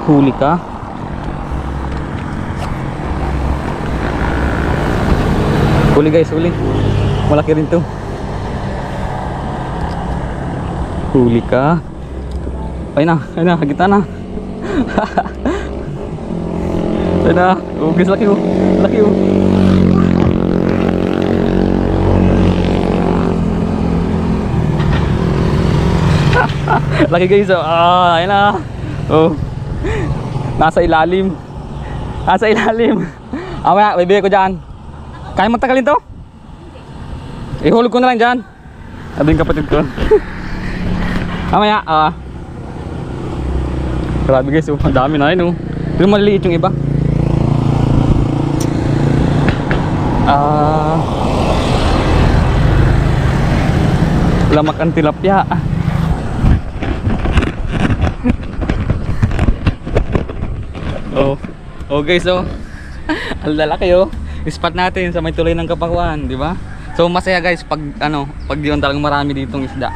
Huli ka. Huli guys, huli. Malaki rin to. Huli ka. Ayun na, kita na. Ayun na, oh guys, laki oh. Laki oh. Laki guys oh. Ayun na. Oh. Nasa ilalim. Nasa ilalim. Amaya, bibigay ko dyan. Kaya magtagalin to? Ihulog ko na lang dyan. Sabi yung kapatid ko. Amaya, grabe guys, oh, ang dami na yun oh. Pero maliliit yung iba. Lamak ang tilapia. Oh guys, oh. Ang lalaki oh. Spot natin sa may tulay ng Kapakuan, di ba? So masaya guys pag pag diyon talagang marami ditong isda.